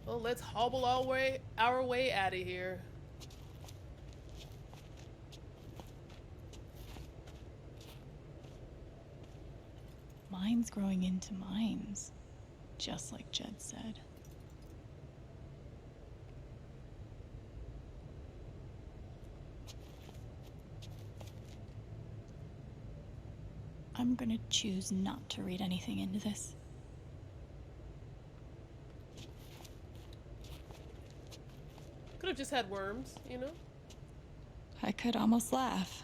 Well, let's hobble our way out of here. Mines growing into mines, just like Jed said. I'm gonna choose not to read anything into this. Could have just had worms, you know? I could almost laugh,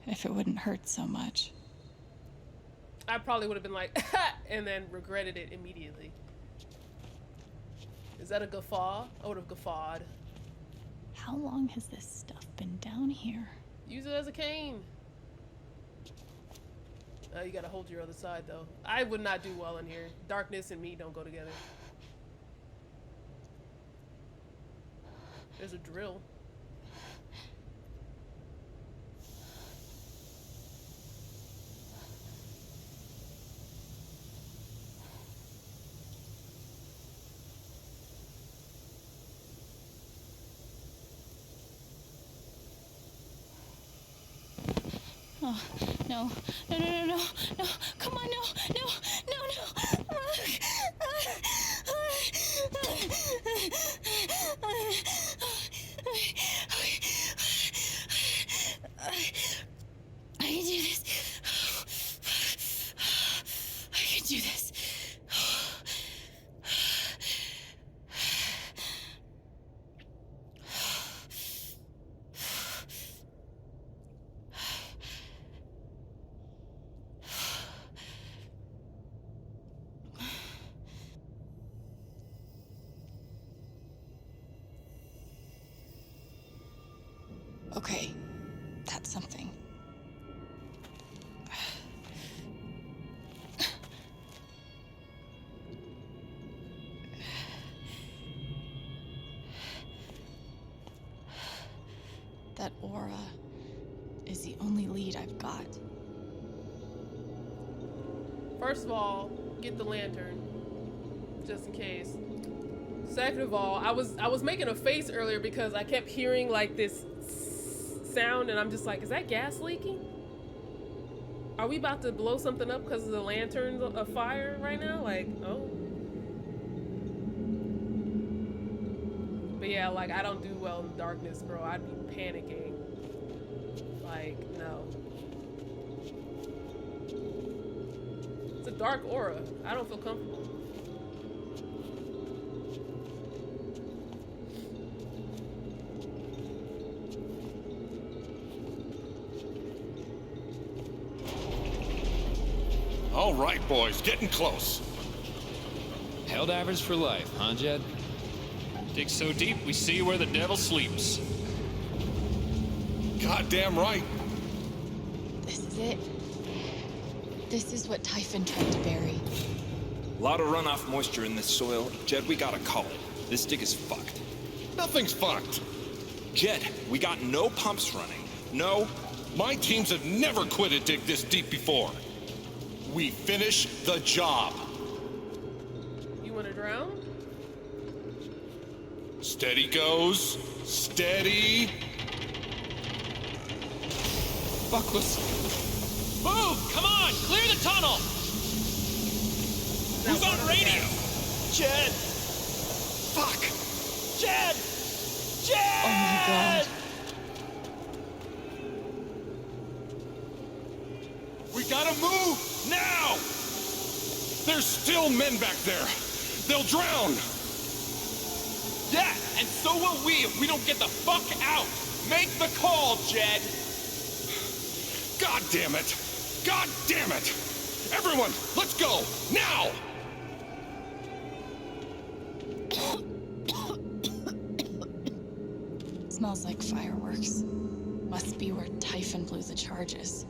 if it wouldn't hurt so much. I probably would have been like, and then regretted it immediately. Is that a guffaw? I would have guffawed. How long has this stuff been down here? Use it as a cane. You gotta hold your other side though. I would not do well in here. Darkness and me don't go together. There's a drill. Oh, no, no, no, no, no, no, come on, no, no, no, no. I can do this. I can do this. Okay, that's something. That aura is the only lead I've got. First of all, get the lantern, just in case. Second of all, I was making a face earlier because I kept hearing like this sound, and I'm just like, is that gas leaking? Are we about to blow something up because of the lantern's afire right now? Like, oh. But yeah, like, I don't do well in darkness, bro. I'd be panicking. Like, no. It's a dark aura. I don't feel comfortable. All right, boys, getting close. Helldivers for life, huh, Jed? Dig so deep, we see where the devil sleeps. Goddamn right. This is it. This is what Typhon tried to bury. Lot of runoff moisture in this soil. Jed, we gotta call it. This dig is fucked. Nothing's fucked. Jed, we got no pumps running. No. My teams have never quit a dig this deep before. We finish the job. You want to drown? Steady goes. Steady. Buckless. Move! Come on! Clear the tunnel! Who's on radio? Jed! Fuck. Jed! Jed! Oh my god. We gotta move now. There's still men back there. They'll drown. Yeah, and so will we if we don't get the fuck out! Make the call, Jed! God damn it. God damn it. Everyone, let's go now. Smells like fireworks. Must be where Typhon blew the charges.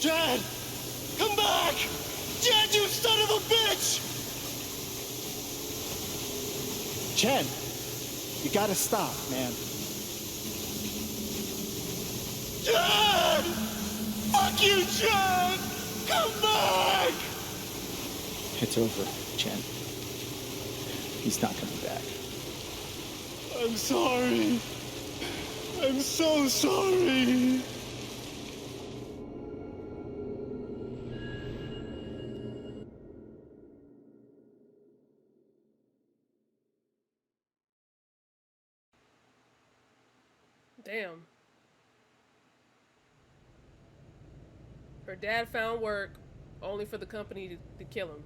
Dad! Come back! Dad, you son of a bitch! Chen, you gotta stop, man. Dad! Fuck you, Chen! Come back! It's over, Chen. He's not coming back. I'm sorry. I'm so sorry. Damn. Her dad found work only for the company to kill him.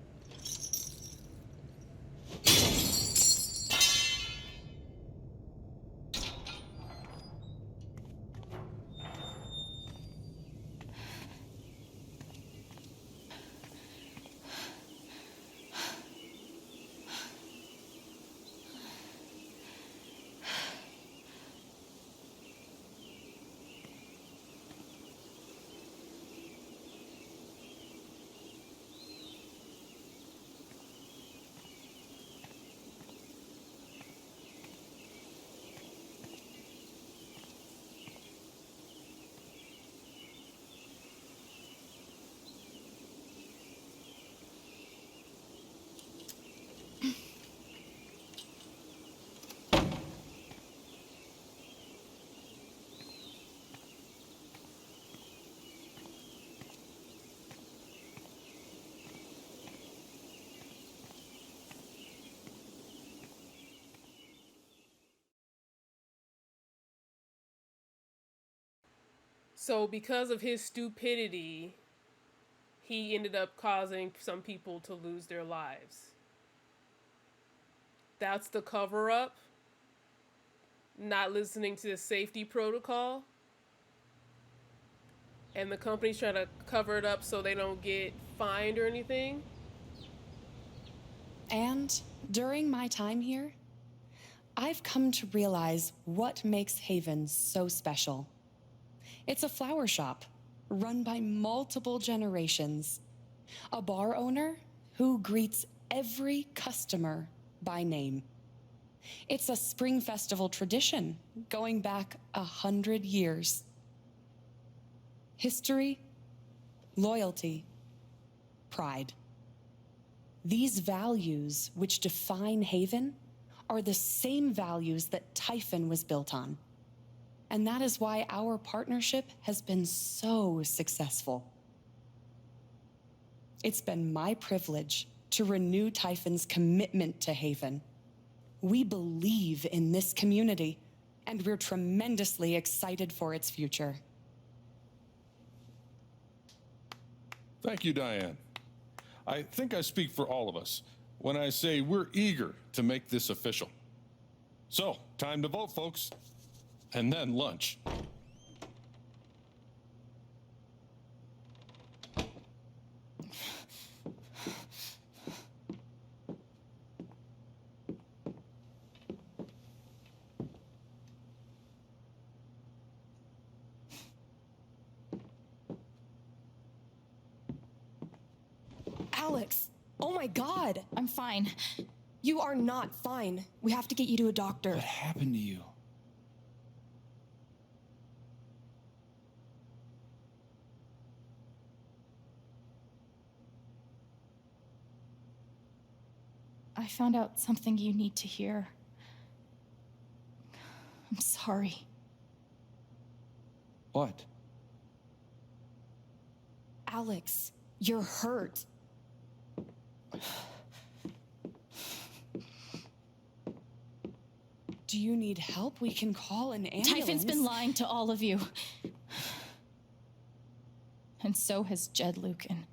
So because of his stupidity, he ended up causing some people to lose their lives. That's the cover-up? Not listening to the safety protocol? And the company's trying to cover it up so they don't get fined or anything? And during my time here, I've come to realize what makes Haven so special. It's a flower shop run by multiple generations. A bar owner who greets every customer by name. It's a spring festival tradition going back 100 years. History, loyalty, pride. These values which define Haven are the same values that Typhon was built on. And that is why our partnership has been so successful. It's been my privilege to renew Typhon's commitment to Haven. We believe in this community, and we're tremendously excited for its future. Thank you, Diane. I think I speak for all of us when I say we're eager to make this official. So, time to vote, folks. And then lunch. Alex, oh my God. I'm fine. You are not fine. We have to get you to a doctor. What happened to you? I found out something you need to hear. I'm sorry. What? Alex, you're hurt. Do you need help? We can call an ambulance. Typhon's been lying to all of you. And so has Jed Lucan.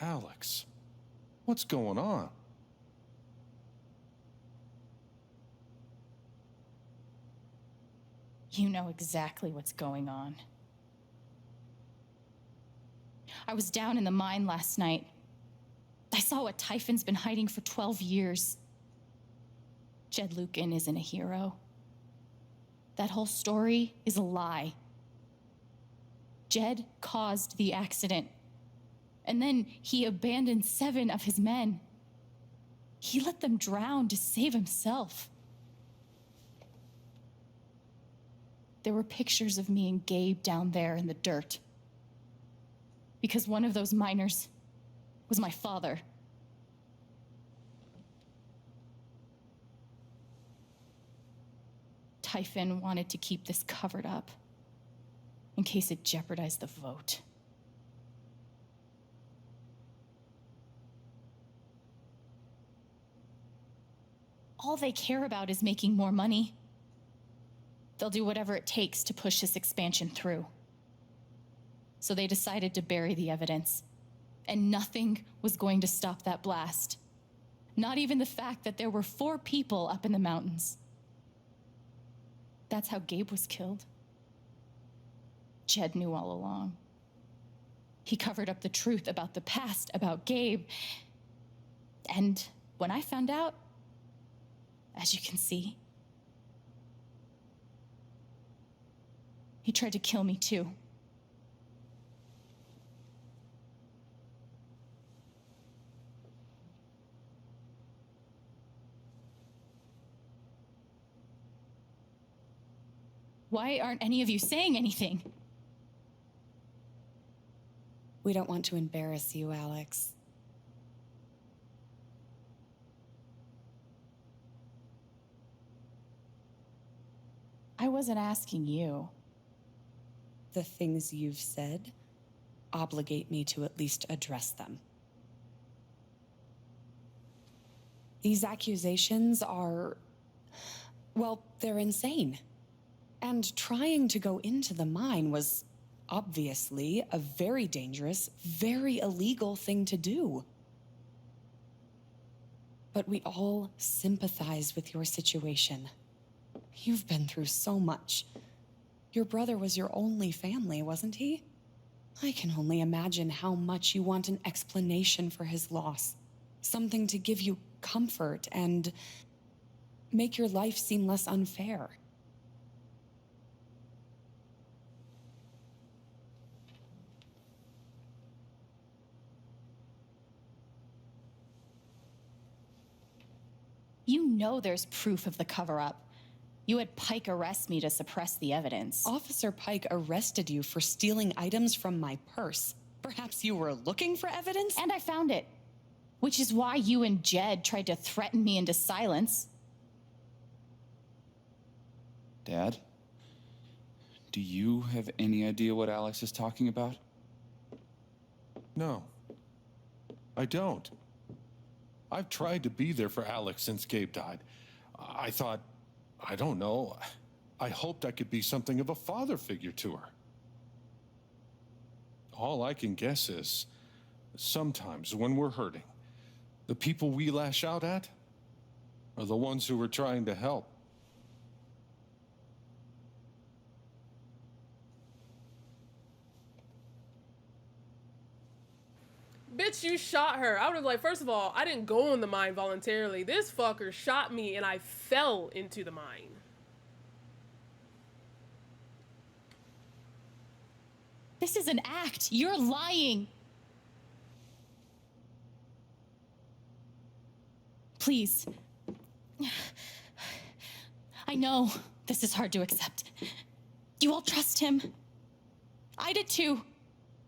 Alex, what's going on? You know exactly what's going on. I was down in the mine last night. I saw what Typhon's been hiding for 12 years. Jed Lucan isn't a hero. That whole story is a lie. Jed caused the accident. And then he abandoned 7 of his men. He let them drown to save himself. There were pictures of me and Gabe down there in the dirt. Because one of those miners was my father. Typhon wanted to keep this covered up in case it jeopardized the vote. All they care about is making more money. They'll do whatever it takes to push this expansion through. So they decided to bury the evidence. And nothing was going to stop that blast. Not even the fact that there were 4 people up in the mountains. That's how Gabe was killed. Jed knew all along. He covered up the truth about the past, about Gabe. And when I found out, as you can see, he tried to kill me too. Why aren't any of you saying anything? We don't want to embarrass you, Alex. I wasn't asking you. The things you've said obligate me to at least address them. These accusations are, well, they're insane. And trying to go into the mine was obviously a very dangerous, very illegal thing to do. But we all sympathize with your situation. You've been through so much. Your brother was your only family, wasn't he? I can only imagine how much you want an explanation for his loss. Something to give you comfort and make your life seem less unfair. You know there's proof of the cover-up. You had Pike arrest me to suppress the evidence. Officer Pike arrested you for stealing items from my purse. Perhaps you were looking for evidence? And I found it. Which is why you and Jed tried to threaten me into silence. Dad? Do you have any idea what Alex is talking about? No, I don't. I've tried to be there for Alex since Gabe died. I thought, I don't know, I hoped I could be something of a father figure to her. All I can guess is, sometimes when we're hurting, the people we lash out at are the ones who we're trying to help. Bitch, you shot her. I would have like, first of all, I didn't go in the mine voluntarily. This fucker shot me and I fell into the mine. This is an act. You're lying. Please. I know this is hard to accept. You all trust him. I did too,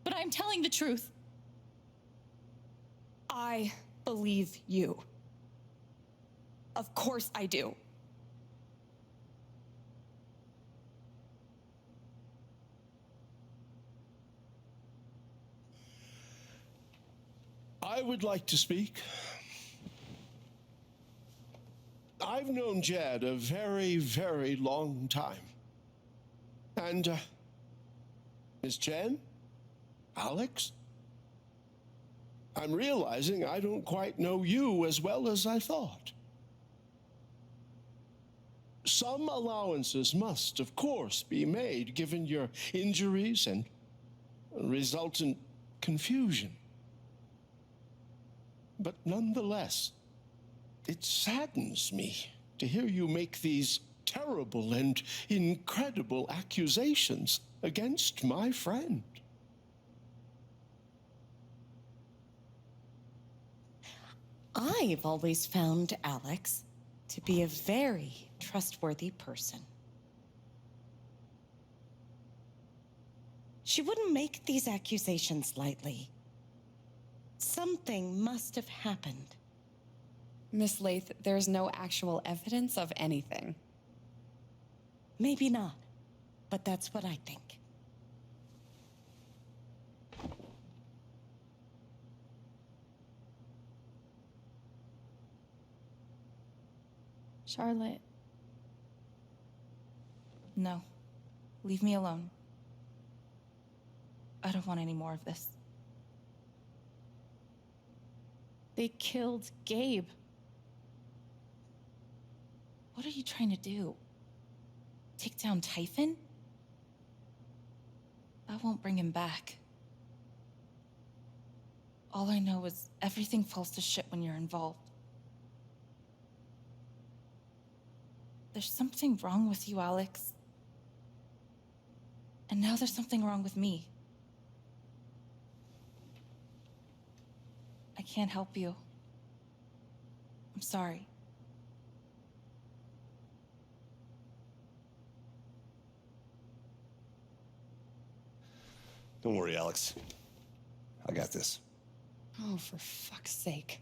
but I'm telling the truth. I believe you. Of course I do. I would like to speak. I've known Jed a very, very long time. And, Miss Chen? Alex? I'm realizing I don't quite know you as well as I thought. Some allowances must, of course, be made given your injuries and resultant confusion. But nonetheless, it saddens me to hear you make these terrible and incredible accusations against my friend. I've always found Alex to be a very trustworthy person. She wouldn't make these accusations lightly. Something must have happened. Miss Lath, there's no actual evidence of anything. Maybe not, but that's what I think. Charlotte. No. Leave me alone. I don't want any more of this. They killed Gabe. What are you trying to do? Take down Typhon? That won't bring him back. All I know is everything falls to shit when you're involved. There's something wrong with you, Alex. And now there's something wrong with me. I can't help you. I'm sorry. Don't worry, Alex. I got this. Oh, for fuck's sake.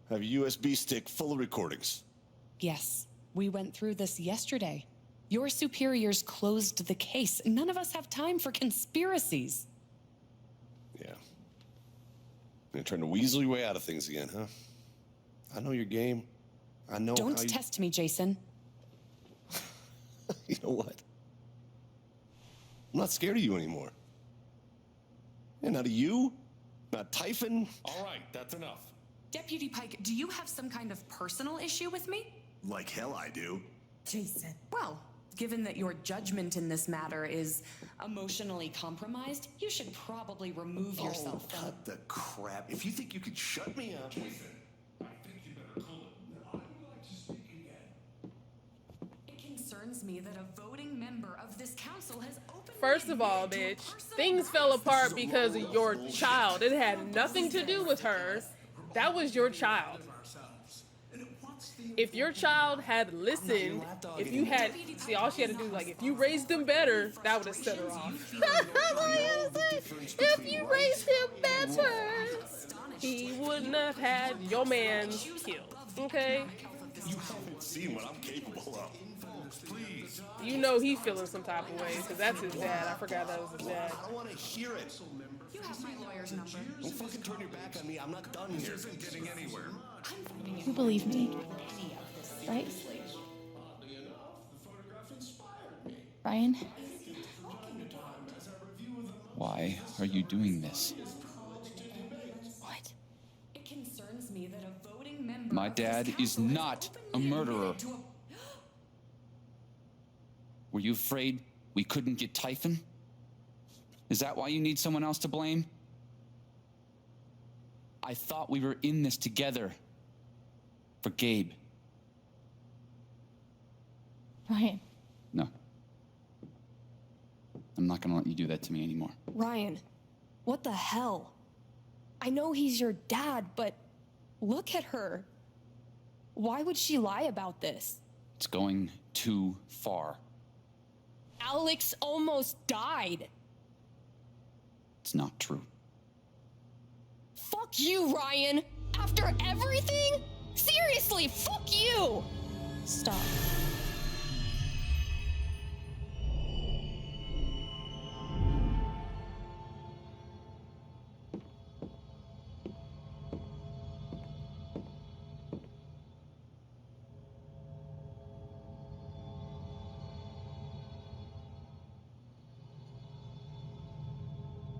I have a USB stick full of recordings. Yes, we went through this yesterday. Your superiors closed the case. None of us have time for conspiracies. Yeah. You're trying to weasel your way out of things again, huh? I know your game. I know Don't how you... test me, Jason. You know what? I'm not scared of you anymore. Yeah, not of you, not Typhon. All right, that's enough. Deputy Pike, do you have some kind of personal issue with me? Like hell I do. Jason. Well, given that your judgment in this matter is emotionally compromised, you should probably remove yourself from... Cut the crap. If you think you could shut me up... I think you better cool it. I would like to speak again. It concerns me that a voting member of this council has openly... First of all, bitch, things fell apart because of your child. It had nothing to do with her. That was your child. If your child had listened, if you had, see, all she had to do, like, if you raised him better, that would have set her off. If you raised him better, he wouldn't have had your man killed, okay? You haven't seen what I'm capable of. Please. You know he feeling some type of way, because that's his dad. I forgot that was his dad. I want to hear it. You have my lawyer's number. Don't fucking turn your back on me. I'm not done here. This isn't getting anywhere. You believe me, right? Ryan? Why are you doing this? What? It concerns me that a voting member... My dad is not a murderer. Were you afraid we couldn't get Typhon? Is that why you need someone else to blame? I thought we were in this together. For Gabe. Ryan. No. I'm not gonna let you do that to me anymore. Ryan, what the hell? I know he's your dad, but look at her. Why would she lie about this? It's going too far. Alex almost died. It's not true. Fuck you, Ryan! After everything? Seriously, fuck you! Stop.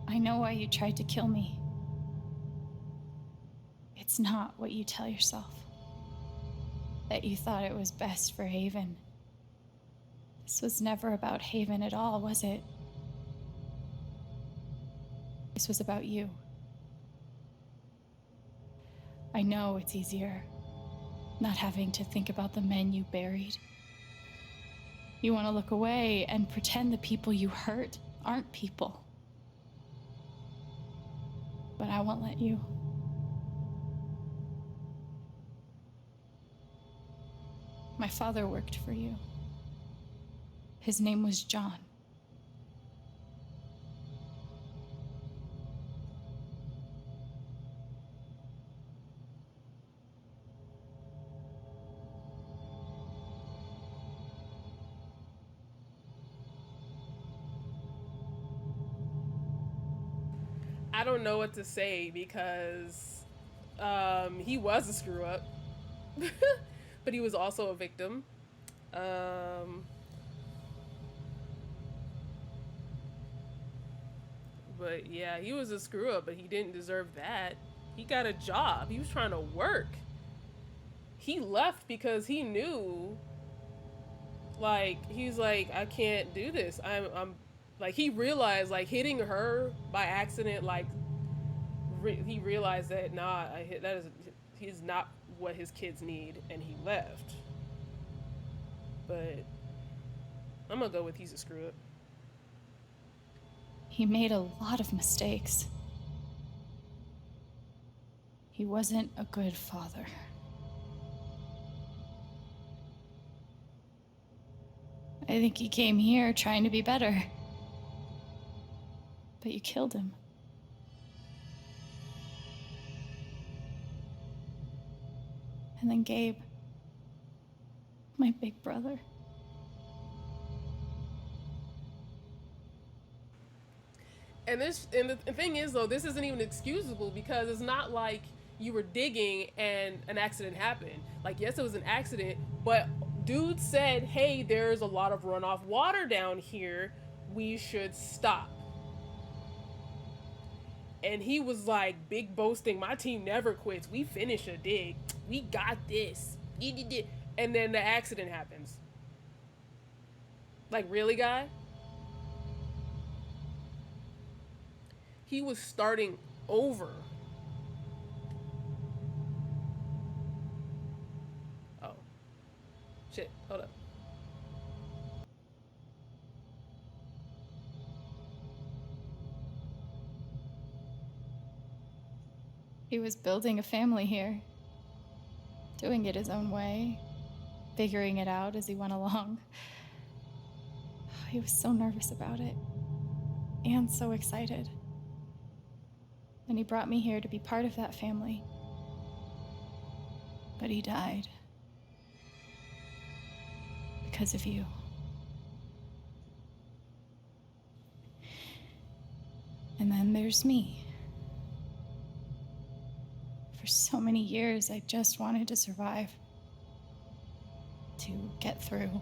I know why you tried to kill me. It's not what you tell yourself. That you thought it was best for Haven. This was never about Haven at all, was it? This was about you. I know it's easier not having to think about the men you buried. You want to look away and pretend the people you hurt aren't people. But I won't let you. My father worked for you. His name was John. I don't know what to say because he was a screw up, but he was also a victim. But yeah, he was a screw up, but he didn't deserve that. He got a job. He was trying to work. He left because he knew, like, he's like, I can't do this. I'm like, he realized, like, hitting her by accident, like, he realized that, nah, he's not what his kids need, and he left. But I'm gonna go with he's a screw up. He made a lot of mistakes. He wasn't a good father. I think he came here trying to be better. But you killed him. And then Gabe, my big brother. And the thing is, though, this isn't even excusable because it's not like you were digging and an accident happened. Like, yes, it was an accident, but dude said, hey, there's a lot of runoff water down here. We should stop. And he was like, big boasting, my team never quits. We finish a dig. We got this. And then the accident happens. Like, really, guy? He was starting over. Oh. Shit, hold up. He was building a family here, doing it his own way, figuring it out as he went along. He was so nervous about it, and so excited. And he brought me here to be part of that family. But he died. Because of you. And then there's me. For so many years, I just wanted to survive. To get through.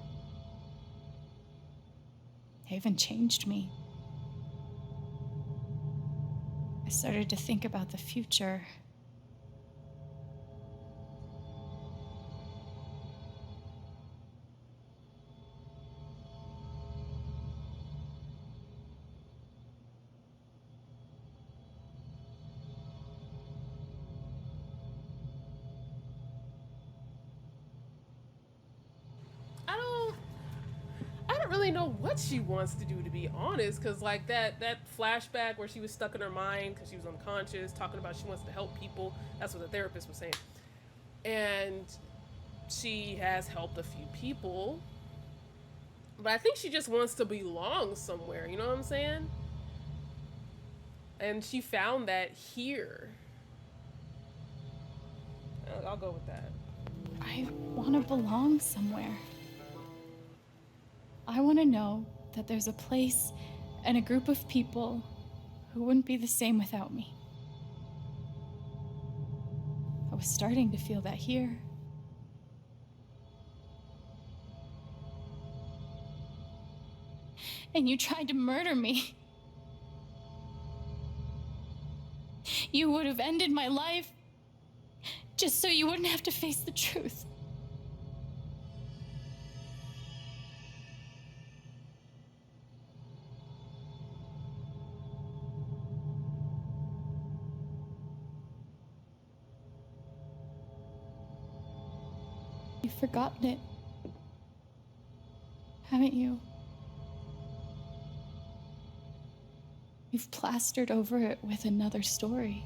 Haven changed me. I started to think about the future. I don't really know what she wants to do, to be honest, because like that flashback where she was stuck in her mind because she was unconscious, talking about she wants to help people. That's what the therapist was saying. And she has helped a few people, but I think she just wants to belong somewhere, you know what I'm saying? And she found that here. I'll go with that. I want to belong somewhere. I want to know that there's a place and a group of people who wouldn't be the same without me. I was starting to feel that here. And you tried to murder me. You would have ended my life just so you wouldn't have to face the truth. You've forgotten it, haven't you? You've plastered over it with another story.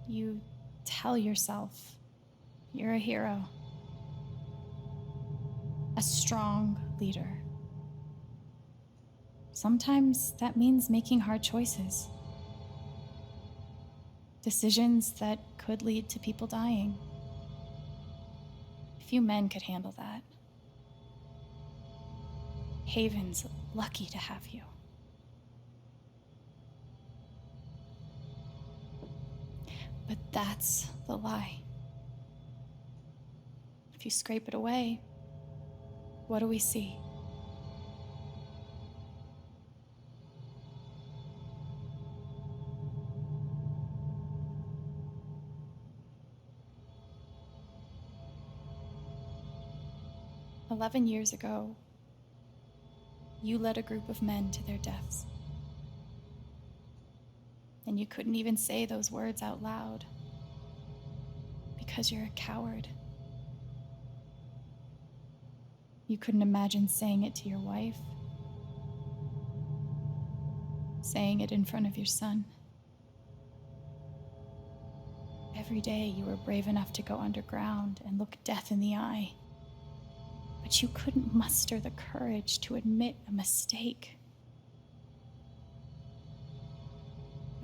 You tell yourself you're a hero, a strong leader. Sometimes that means making hard choices, decisions that could lead to people dying. Few men could handle that. Haven's lucky to have you. But that's the lie. If you scrape it away, what do we see? "11 years ago, you led a group of men to their deaths. And you couldn't even say those words out loud because you're a coward. You couldn't imagine saying it to your wife, saying it in front of your son. Every day you were brave enough to go underground and look death in the eye. But you couldn't muster the courage to admit a mistake.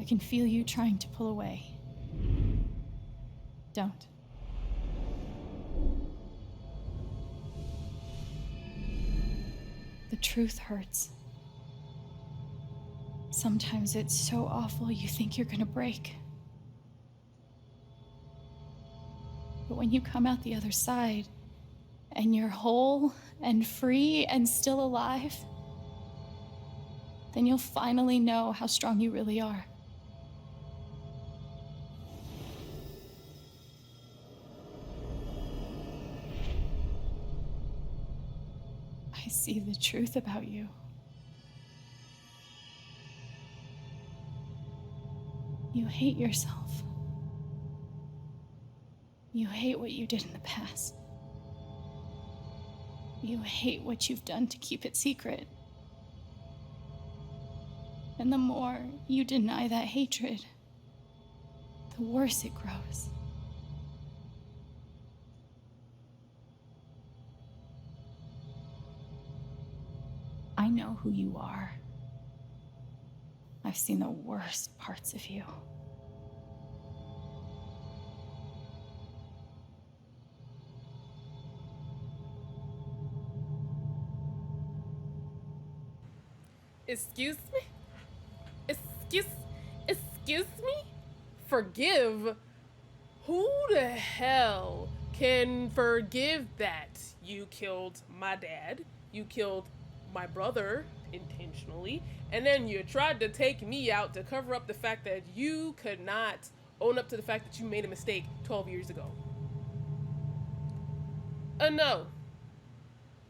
I can feel you trying to pull away. Don't. The truth hurts. Sometimes it's so awful you think you're gonna break. But when you come out the other side, and you're whole and free and still alive, then you'll finally know how strong you really are. I see the truth about you. You hate yourself. You hate what you did in the past. You hate what you've done to keep it secret. And the more you deny that hatred, the worse it grows. I know who you are. I've seen the worst parts of you. Excuse me? Excuse me? Forgive? Who the hell can forgive that? You killed my dad, you killed my brother intentionally, and then you tried to take me out to cover up the fact that you could not own up to the fact that you made a mistake 12 years ago. No.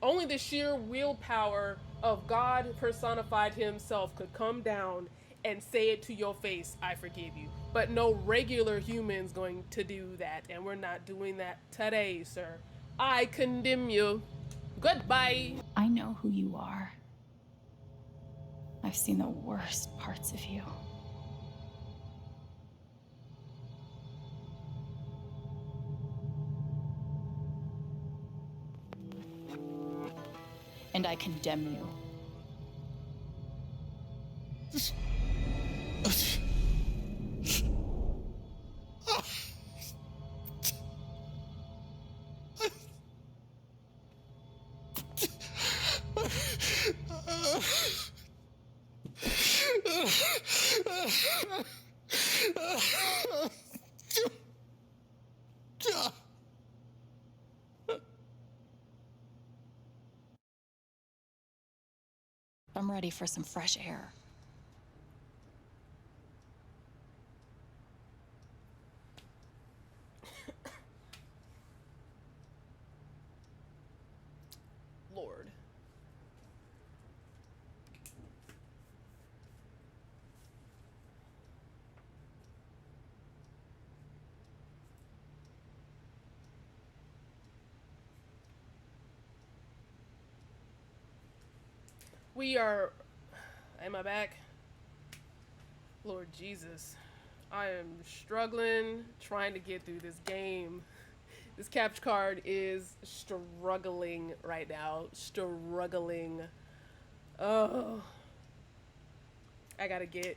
Only the sheer willpower of God personified himself could come down and say it to your face, I forgive you. But no regular human's going to do that, and we're not doing that today, sir. I condemn you. Goodbye. I know who you are. I've seen the worst parts of you. And I condemn you. I'm ready for some fresh air. Lord. We are... Am I back? Lord Jesus. I am struggling trying to get through this game. This capture card is struggling right now. Struggling. Oh. I gotta get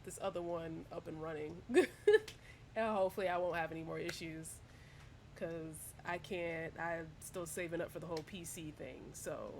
this other one up and running. And hopefully I won't have any more issues. Because I can't... I'm still saving up for the whole PC thing, so...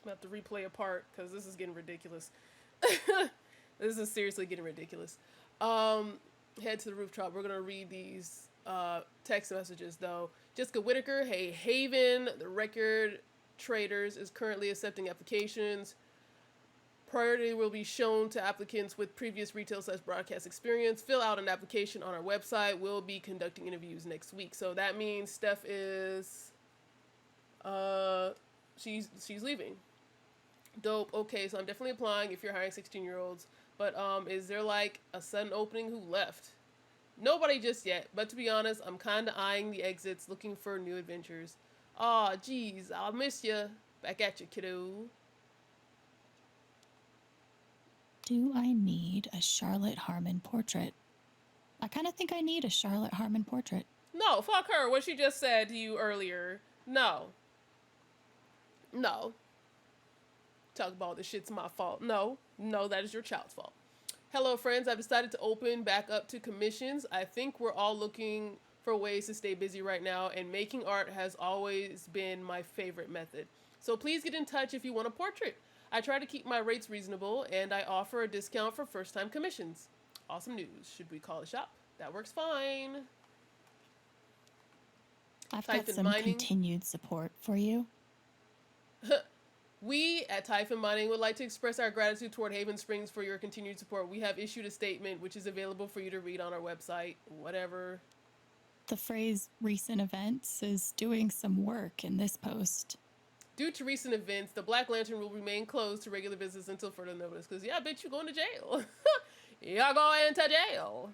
I'm gonna have to replay a part because this is getting ridiculous. This is seriously getting ridiculous. Head to the rooftop. We're gonna read these text messages though. Jessica Whitaker, hey Haven, the record traders is currently accepting applications. Priority will be shown to applicants with previous retail/broadcast experience. Fill out an application on our website. We'll be conducting interviews next week. So that means Steph is she's leaving. Dope. Okay, so I'm definitely applying if you're hiring 16-year-olds. But is there like a sudden opening? Who left? Nobody just yet. But to be honest, I'm kind of eyeing the exits, looking for new adventures. Aw, geez, I'll miss you. Back at you, kiddo. Do I need a Charlotte Harmon portrait? I kind of think I need a Charlotte Harmon portrait. No, fuck her. What she just said to you earlier. No. No. Talk about this shit's my fault. No, that is your child's fault. Hello, friends. I've decided to open back up to commissions. I think we're all looking for ways to stay busy right now, and making art has always been my favorite method. So please get in touch if you want a portrait. I try to keep my rates reasonable, and I offer a discount for first-time commissions. Awesome news. Should we call a shop? That works fine. I've got some continued support for you. We at Typhon Mining would like to express our gratitude toward Haven Springs for your continued support. We have issued a statement which is available for you to read on our website. Whatever. The phrase recent events is doing some work in this post. Due to recent events, the Black Lantern will remain closed to regular business until further notice. Because, yeah, bitch, you're going to jail. You're going to jail.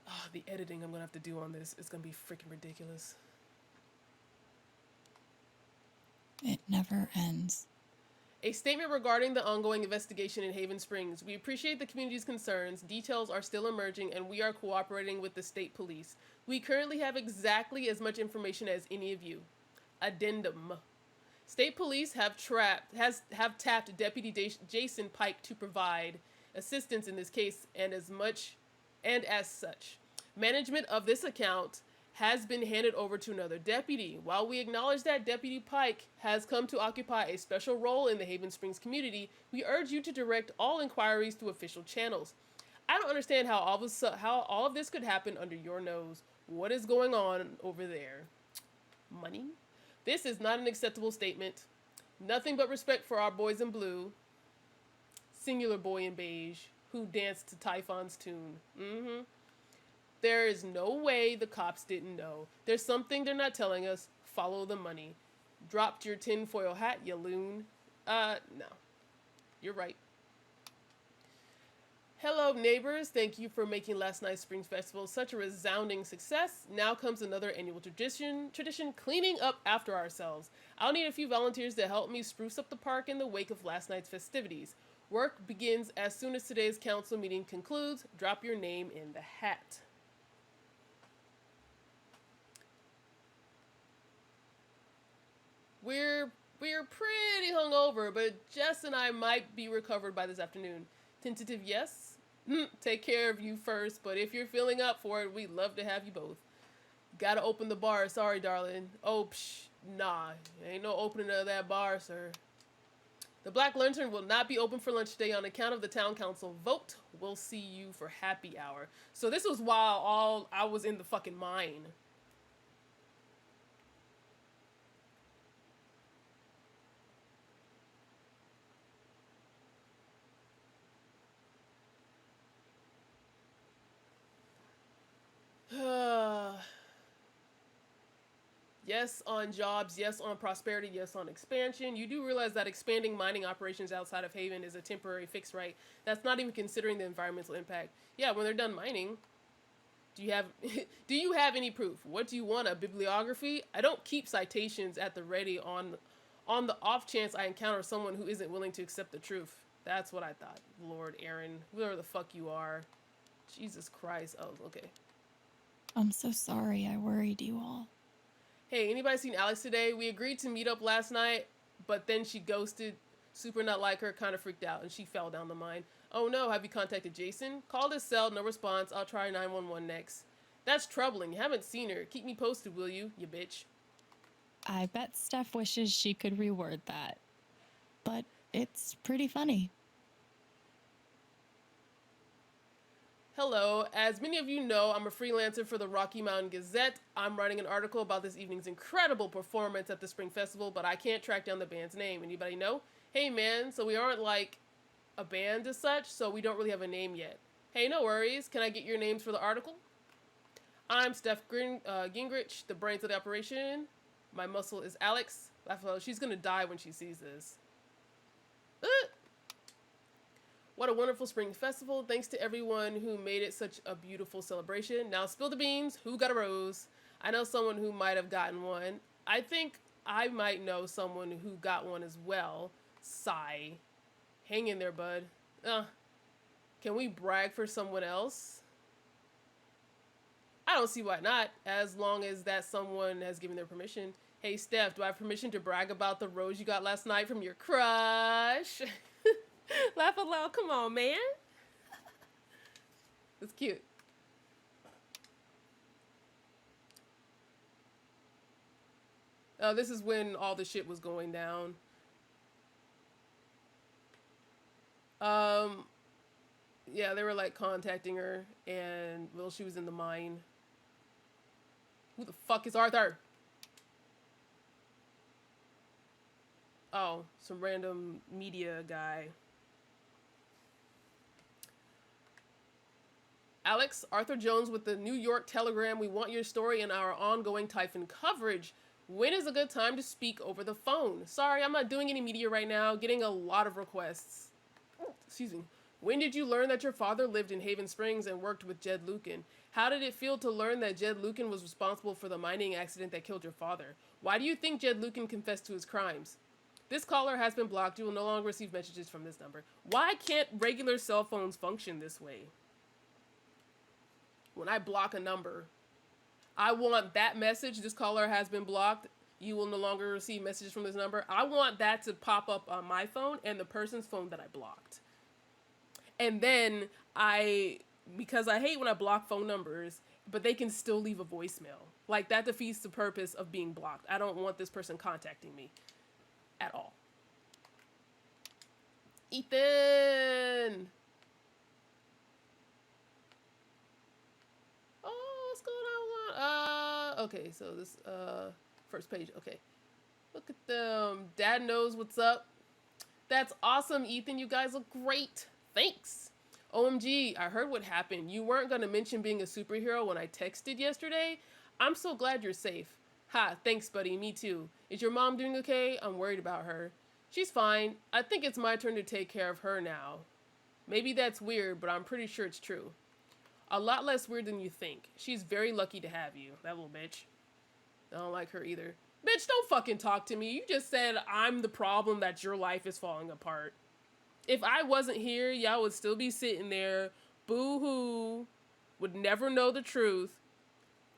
Oh, the editing I'm going to have to do on this is going to be freaking ridiculous. It never ends. A statement regarding the ongoing investigation in Haven Springs. We appreciate the community's concerns. Details are still emerging, and we are cooperating with the state police. We currently have exactly as much information as any of you. Addendum. State police have tapped Deputy Jason Pike to provide assistance in this case, and as such, management of this account has been handed over to another deputy. While we acknowledge that Deputy Pike has come to occupy a special role in the Haven Springs community, we urge you to direct all inquiries through official channels. I don't understand how all of this could happen under your nose. What is going on over there? Money? This is not an acceptable statement. Nothing but respect for our boys in blue, singular boy in beige, who danced to Typhon's tune. There is no way the cops didn't know. There's something they're not telling us. Follow the money. Dropped your tinfoil hat, you loon. No. You're right. Hello, neighbors. Thank you for making last night's Springs Festival such a resounding success. Now comes another annual tradition, cleaning up after ourselves. I'll need a few volunteers to help me spruce up the park in the wake of last night's festivities. Work begins as soon as today's council meeting concludes. Drop your name in the hat. We're pretty hungover, but Jess and I might be recovered by this afternoon. Tentative yes? Take care of you first, but if you're feeling up for it, we'd love to have you both. Gotta open the bar, sorry darling. Oh, nah, ain't no opening of that bar, sir. The Black Lantern will not be open for lunch today on account of the town council vote. We'll see you for happy hour. So this was while I was in the fucking mine. Yes on jobs, yes on prosperity, yes on expansion. You do realize that expanding mining operations outside of Haven is a temporary fix, right? That's not even considering the environmental impact. Yeah, when they're done mining, do you have do you have any proof? What do you want? A bibliography? I don't keep citations at the ready on the off chance I encounter someone who isn't willing to accept the truth. That's what I thought. Lord Aaron, whoever the fuck you are. Jesus Christ. Oh, okay. I'm so sorry I worried you all. Hey, anybody seen Alex today? We agreed to meet up last night, but then she ghosted. Super not like her, kind of freaked out, and she fell down the mine. Oh no, have you contacted Jason? Called his cell, no response. I'll try 911 next. That's troubling. You haven't seen her. Keep me posted, will you bitch? I bet Steph wishes she could reword that. But it's pretty funny. Hello, as many of you know, I'm a freelancer for the Rocky Mountain Gazette. I'm writing an article about this evening's incredible performance at the Spring Festival, but I can't track down the band's name. Anybody know? Hey man, so we aren't like a band as such, so we don't really have a name yet. Hey, no worries. Can I get your names for the article? I'm Steph Gingrich, the brains of the operation. My muscle is Alex. She's gonna die when she sees this. What a wonderful spring festival. Thanks to everyone who made it such a beautiful celebration. Now spill the beans. Who got a rose? I know someone who might have gotten one. I think I might know someone who got one as well. Sigh. Hang in there, bud. Can we brag for someone else? I don't see why not, as long as that someone has given their permission. Hey, Steph, do I have permission to brag about the rose you got last night from your crush? Laugh aloud, come on, man. It's cute. Oh, this is when all the shit was going down. Yeah, they were like contacting her, and well, she was in the mine. Who the fuck is Arthur? Oh, some random media guy. Alex, Arthur Jones with the New York Telegram. We want your story in our ongoing Typhon coverage. When is a good time to speak over the phone? Sorry, I'm not doing any media right now. Getting a lot of requests. Excuse me. When did you learn that your father lived in Haven Springs and worked with Jed Lucan? How did it feel to learn that Jed Lucan was responsible for the mining accident that killed your father? Why do you think Jed Lucan confessed to his crimes? This caller has been blocked. You will no longer receive messages from this number. Why can't regular cell phones function this way? When I block a number, I want that message. This caller has been blocked. You will no longer receive messages from this number. I want that to pop up on my phone and the person's phone that I blocked. And then because I hate when I block phone numbers, but they can still leave a voicemail. Like, that defeats the purpose of being blocked. I don't want this person contacting me at all. Ethan! Oh, what's going on? Okay, so this, first page, okay. Look at them. Dad knows what's up. That's awesome, Ethan. You guys look great. Thanks. OMG, I heard what happened. You weren't going to mention being a superhero when I texted yesterday. I'm so glad you're safe. Ha, thanks, buddy. Me too. Is your mom doing okay? I'm worried about her. She's fine. I think it's my turn to take care of her now. Maybe that's weird, but I'm pretty sure it's true. A lot less weird than you think. She's very lucky to have you, that little bitch. I don't like her either. Bitch, don't fucking talk to me. You just said I'm the problem, that your life is falling apart. If I wasn't here, y'all would still be sitting there, boo-hoo, would never know the truth,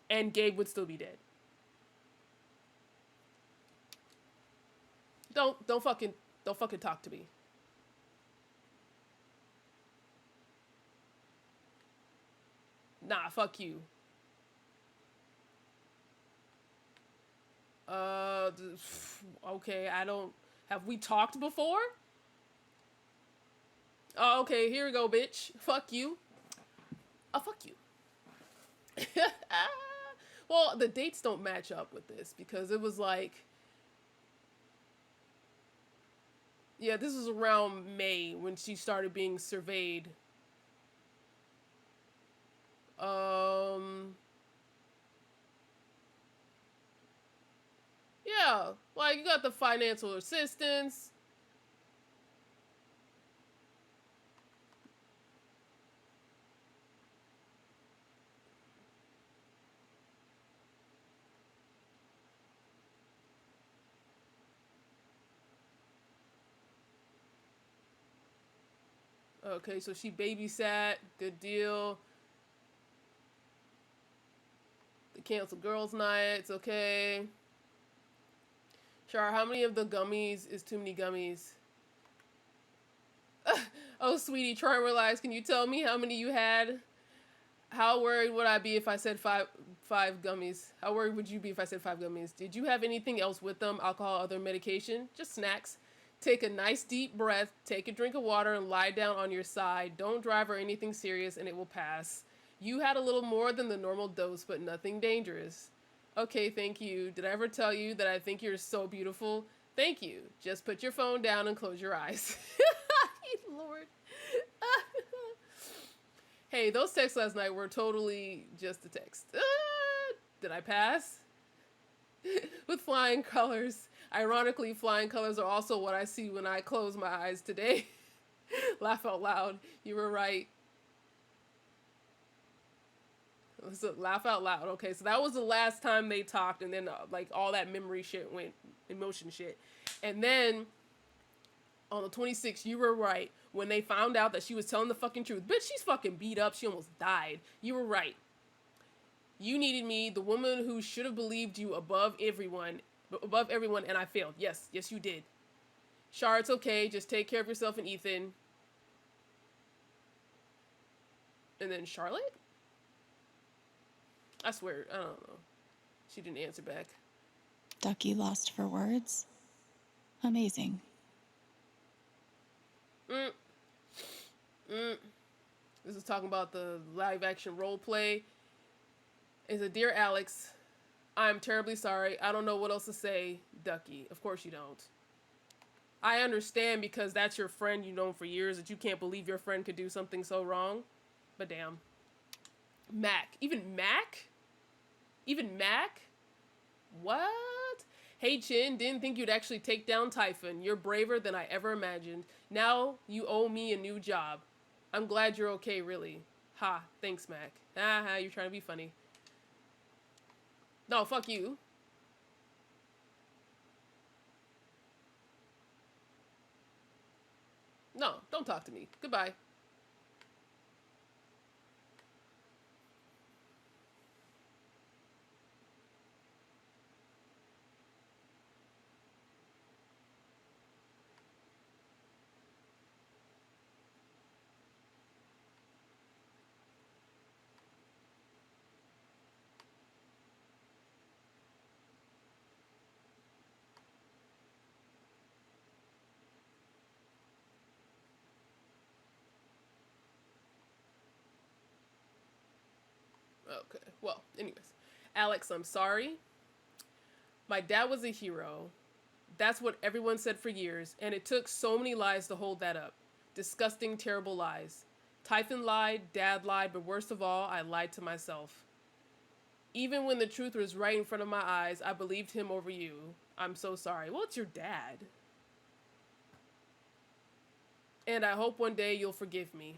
and Gabe would still be dead. Don't fucking talk to me. Nah, fuck you. Okay, have we talked before? Oh, okay, here we go, bitch. Fuck you. Oh, fuck you. Well, the dates don't match up with this because it was like, yeah, this was around May when she started being surveyed. Yeah, like you got the financial assistance. Okay, so she babysat. Good deal. The canceled girls' nights. Okay. Char, how many of the gummies is too many gummies? Oh, sweetie, try and realize. Can you tell me how many you had? How worried would I be if I said five gummies? How worried would you be if I said 5 gummies? Did you have anything else with them? Alcohol, other medication? Just snacks. Take a nice deep breath, take a drink of water, and lie down on your side. Don't drive or anything serious, and it will pass. You had a little more than the normal dose, but nothing dangerous. Okay, thank you. Did I ever tell you that I think you're so beautiful? Thank you. Just put your phone down and close your eyes. Lord. Hey, those texts last night were totally just a text. Did I pass? With flying colors. Ironically, flying colors are also what I see when I close my eyes today. Laugh out loud. You were right. So, laugh out loud. Okay, so that was the last time they talked, and then like all that memory shit went, emotion shit. And then on the 26th, you were right. When they found out that she was telling the fucking truth. Bitch, she's fucking beat up. She almost died. You were right. You needed me, the woman who should have believed you above everyone, and I failed. Yes, yes you did. Char, it's okay. Just take care of yourself and Ethan. And then Charlotte? I swear, I don't know. She didn't answer back. Ducky lost for words. Amazing. This is talking about the live action role play. It's a dear Alex, I'm terribly sorry. I don't know what else to say. Ducky. Of course you don't. I understand because that's your friend you've known for years that you can't believe your friend could do something so wrong. But damn. Mac. Even Mac? Even Mac? What? Hey Chin, didn't think you'd actually take down Typhon. You're braver than I ever imagined. Now you owe me a new job. I'm glad you're okay, really. Ha, thanks, Mac. Haha, you're trying to be funny. No, fuck you. No, don't talk to me. Goodbye. Okay, well, anyways. Alex, I'm sorry. My dad was a hero. That's what everyone said for years, and it took so many lies to hold that up. Disgusting, terrible lies. Typhon lied, Dad lied, but worst of all, I lied to myself. Even when the truth was right in front of my eyes, I believed him over you. I'm so sorry. Well, it's your dad. And I hope one day you'll forgive me.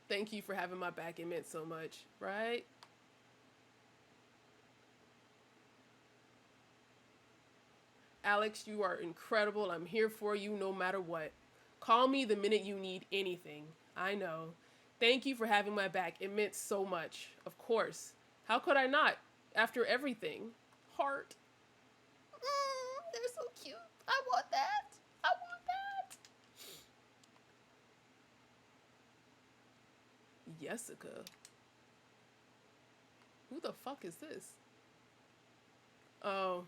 Thank you for having my back. It meant so much, right? Alex, you are incredible. I'm here for you no matter what. Call me the minute you need anything. I know. Thank you for having my back. It meant so much. Of course. How could I not? After everything. Heart. They're so cute. I want that. I want that. Jessica. Who the fuck is this? Oh.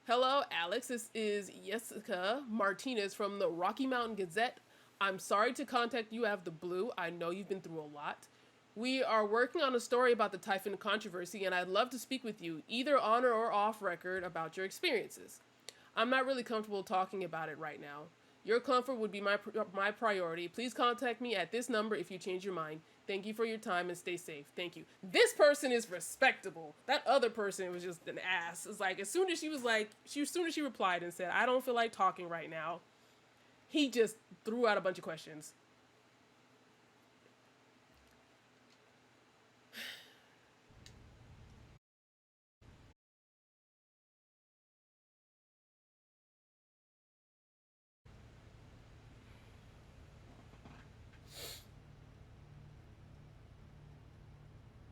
Hello, Alex. This is Jessica Martinez from the Rocky Mountain Gazette. I'm sorry to contact you out of the blue. I know you've been through a lot. We are working on a story about the Typhon controversy, and I'd love to speak with you, either on or off record, about your experiences. I'm not really comfortable talking about it right now. Your comfort would be my priority. Please contact me at this number if you change your mind. Thank you for your time and stay safe. Thank you. This person is respectable. That other person was just an ass. It's like, as soon as she replied and said, I don't feel like talking right now, he just threw out a bunch of questions.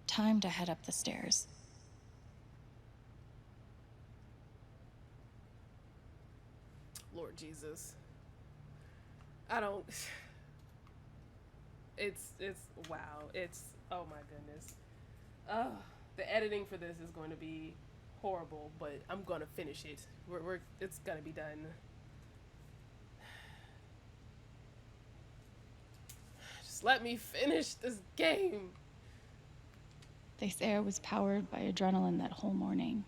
Time to head up the stairs. Lord Jesus. I don't... It's wow. It's, oh my goodness. The editing for this is going to be horrible, but I'm going to finish it. It's going to be done. Just let me finish this game. They say I was powered by adrenaline that whole morning.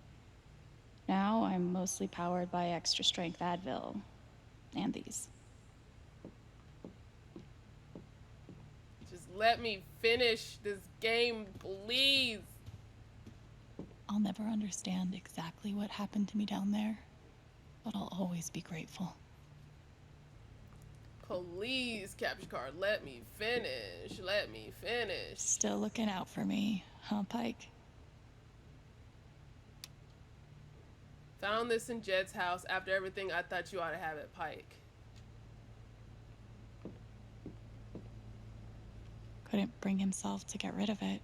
Now I'm mostly powered by extra strength Advil and these. Just let me finish this game, please. I'll never understand exactly what happened to me down there, but I'll always be grateful. Please, capture card, let me finish. Let me finish. Still looking out for me, huh, Pike? Found this in Jed's house after everything I thought you ought to have at Pike. Couldn't bring himself to get rid of it.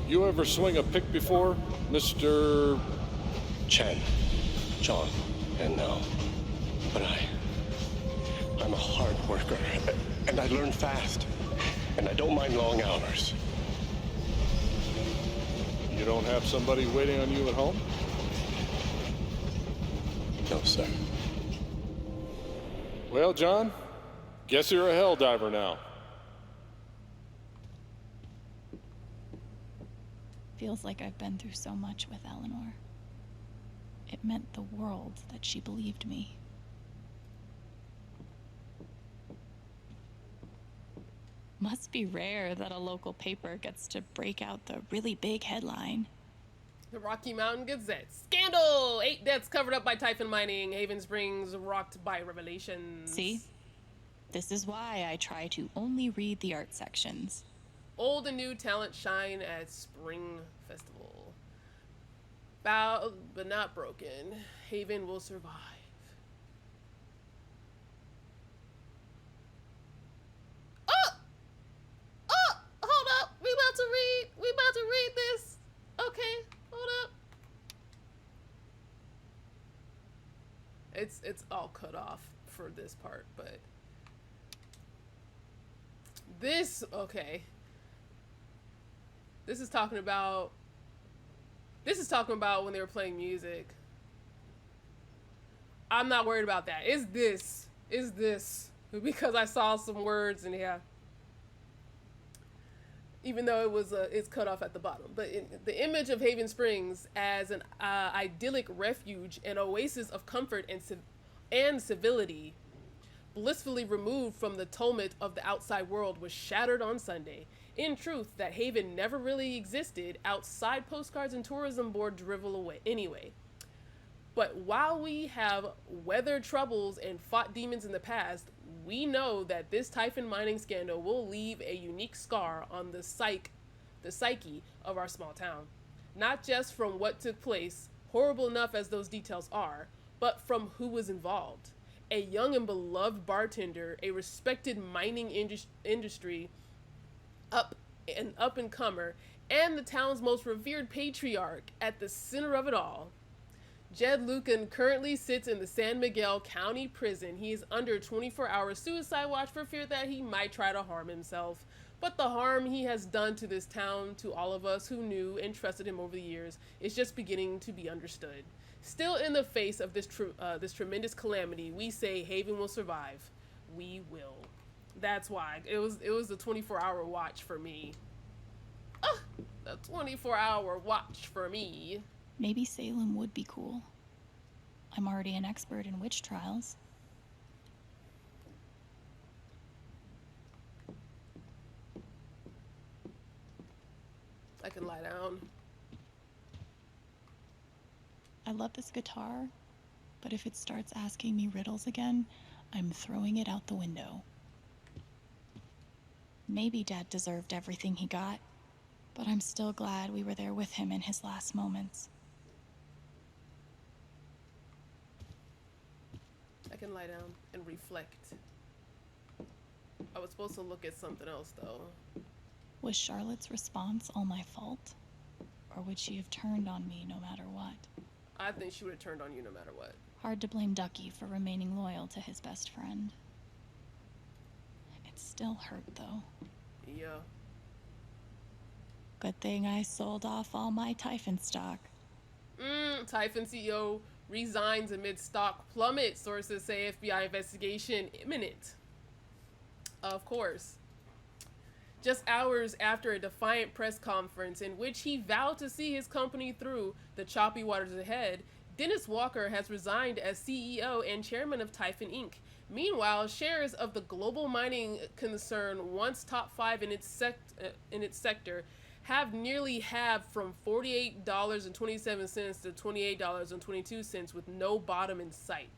You ever swing a pick before, Mr. Chen, John, and no. But I'm a hard worker, and I learn fast, and I don't mind long hours. You don't have somebody waiting on you at home? No, sir. Well, John, guess you're a hell diver now. Feels like I've been through so much with Eleanor. It meant the world that she believed me. Must be rare that a local paper gets to break out the really big headline. The Rocky Mountain Gazette. Scandal! 8 deaths covered up by Typhon mining. Haven Springs rocked by revelations. See? This is why I try to only read the art sections. Old and new talent shine at Spring Festival. Bowed but not broken. Haven will survive. Hold up. We about to read this. Okay, hold up. It's all cut off for this part, but this, okay. This is talking about when they were playing music. I'm not worried about that. Is this because I saw some words and yeah. Even though it's cut off at the bottom, but the image of Haven Springs as an idyllic refuge, an oasis of comfort and civility, blissfully removed from the tumult of the outside world, was shattered on Sunday. In truth, that Haven never really existed outside postcards and tourism board drivel away anyway. But while we have weathered troubles and fought demons in the past, we know that this Typhon mining scandal will leave a unique scar on the psyche of our small town. Not just from what took place, horrible enough as those details are, but from who was involved. A young and beloved bartender, a respected mining industry up and comer, and the town's most revered patriarch at the center of it all. Jed Lucan currently sits in the San Miguel County Prison. He is under 24-hour suicide watch for fear that he might try to harm himself. But the harm he has done to this town, to all of us who knew and trusted him over the years, is just beginning to be understood. Still, in the face of this tremendous calamity, we say Haven will survive. We will. That's why it was a 24-hour watch for me. A 24-hour watch for me. Maybe Salem would be cool. I'm already an expert in witch trials. I can lie down. I love this guitar, but if it starts asking me riddles again, I'm throwing it out the window. Maybe Dad deserved everything he got, but I'm still glad we were there with him in his last moments. I can lie down and reflect. I was supposed to look at something else, though. Was Charlotte's response all my fault? Or would she have turned on me no matter what? I think she would have turned on you no matter what. Hard to blame Ducky for remaining loyal to his best friend. It still hurt, though. Yeah. Good thing I sold off all my Typhon stock. Typhon CEO resigns amid stock plummet. Sources say FBI investigation imminent. Of course. Just hours after a defiant press conference in which he vowed to see his company through the choppy waters ahead, Dennis Walker has resigned as CEO and chairman of Typhon Inc. Meanwhile, shares of the global mining concern, once top 5 in its sector, have nearly halved from $48.27 to $28.22 with no bottom in sight.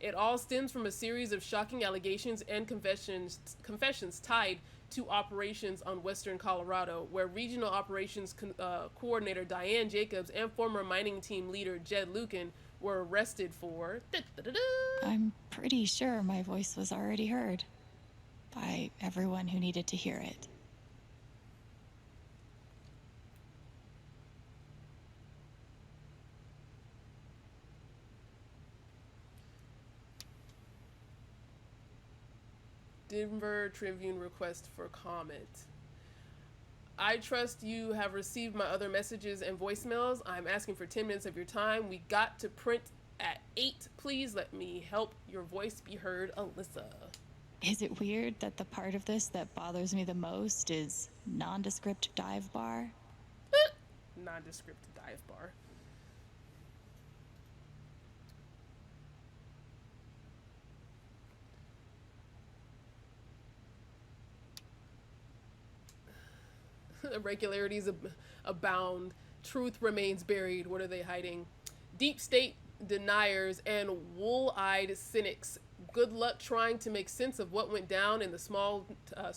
It all stems from a series of shocking allegations and confessions tied to operations on Western Colorado, where regional operations coordinator Diane Jacobs and former mining team leader Jed Lucan were arrested for... I'm pretty sure my voice was already heard by everyone who needed to hear it. Denver Tribune request for comment. I trust you have received my other messages and voicemails. I'm asking for 10 minutes of your time. We got to print at 8. Please let me help your voice be heard, Alyssa. Is it weird that the part of this that bothers me the most is nondescript dive bar? Nondescript dive bar. Irregularities abound. Truth remains buried. What are they hiding? Deep state deniers and wool-eyed cynics. Good luck trying to make sense of what went down in the small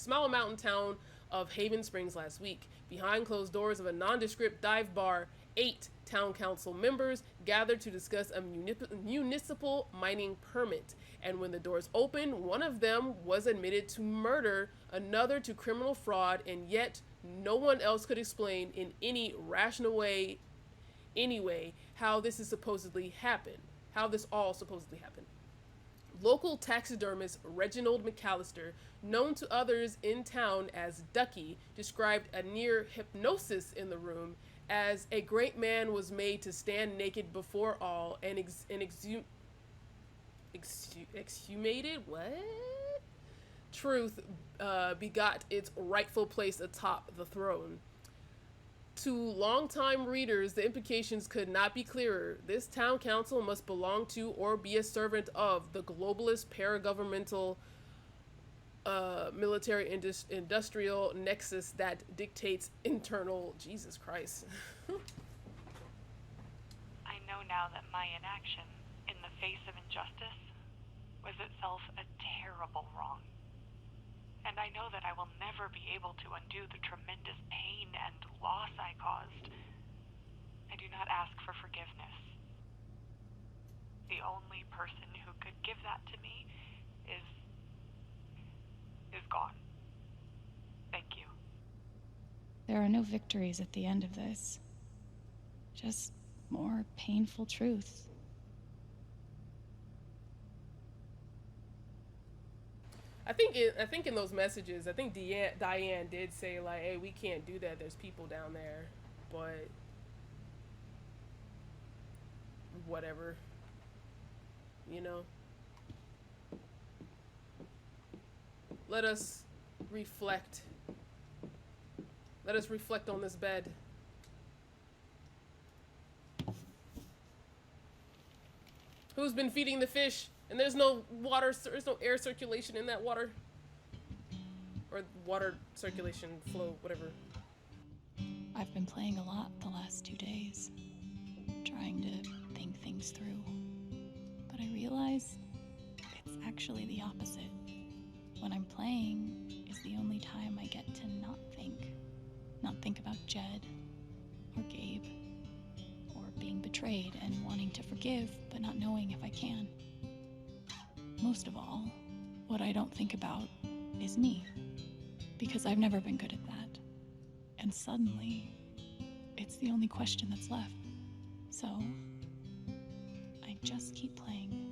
mountain town of Haven Springs last week. Behind closed doors of a nondescript dive bar, 8 town council members gathered to discuss a municipal mining permit. And when the doors opened, one of them was admitted to murder, another to criminal fraud, and yet no one else could explain in any rational way, anyway, how this all supposedly happened. Local taxidermist Reginald McAllister, known to others in town as Ducky, described a near hypnosis in the room, as a great man was made to stand naked before all and exhumated truth begot its rightful place atop the throne. To longtime readers, the implications could not be clearer. This town council must belong to or be a servant of the globalist paragovernmental military industrial nexus that dictates internal... Jesus Christ. I know now that my inaction in the face of injustice was itself a terrible wrong. And I know that I will never be able to undo the tremendous pain and loss I caused. I do not ask for forgiveness. The only person who could give that to me is gone. Thank you. There are no victories at the end of this. Just more painful truth I think in those messages, I think Diane did say like, "Hey, we can't do that. There's people down there," but whatever, you know. Let us reflect. Let us reflect on this bed. Who's been feeding the fish? And there's no water, there's no air circulation in that water. Or water circulation, flow, whatever. I've been playing a lot the last 2 days, trying to think things through. But I realize it's actually the opposite. When I'm playing is the only time I get to not think. Not think about Jed, or Gabe, or being betrayed and wanting to forgive, but not knowing if I can. Most of all, what I don't think about is me, because I've never been good at that. And suddenly, it's the only question that's left. So, I just keep playing.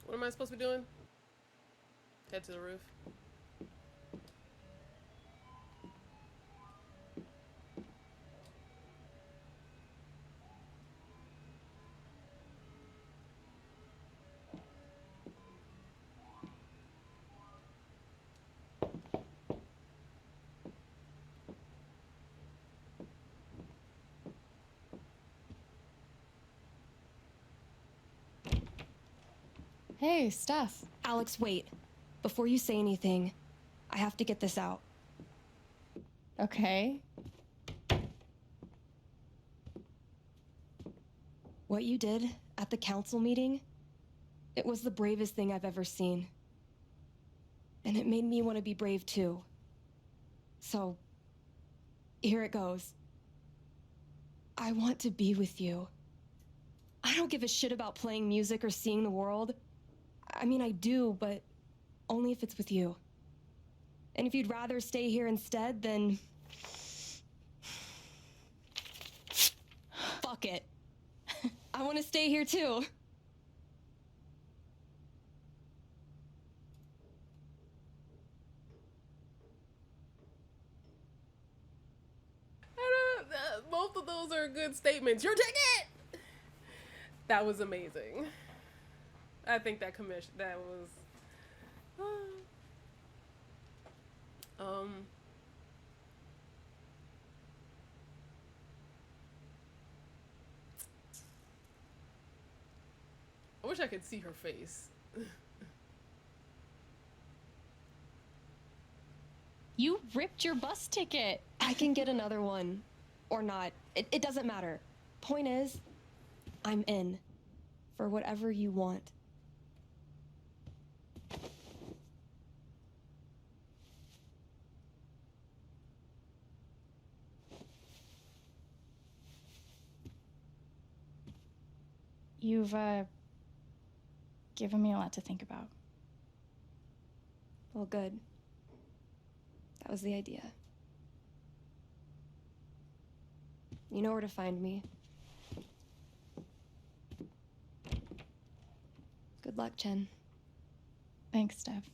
What am I supposed to be doing? Head to the roof. Hey, Steph. Alex, wait. Before you say anything, I have to get this out. Okay. What you did at the council meeting, it was the bravest thing I've ever seen. And it made me want to be brave too. So, here it goes. I want to be with you. I don't give a shit about playing music or seeing the world. I mean, I do, but only if it's with you. And if you'd rather stay here instead, then... fuck it. I want to stay here too. Both of those are good statements. Your ticket! That was amazing. I think that that was... I wish I could see her face. You ripped your bus ticket. I can get another one. Or not. It doesn't matter. Point is, I'm in. For whatever you want. You've, given me a lot to think about. Well, good. That was the idea. You know where to find me. Good luck, Chen. Thanks, Steph.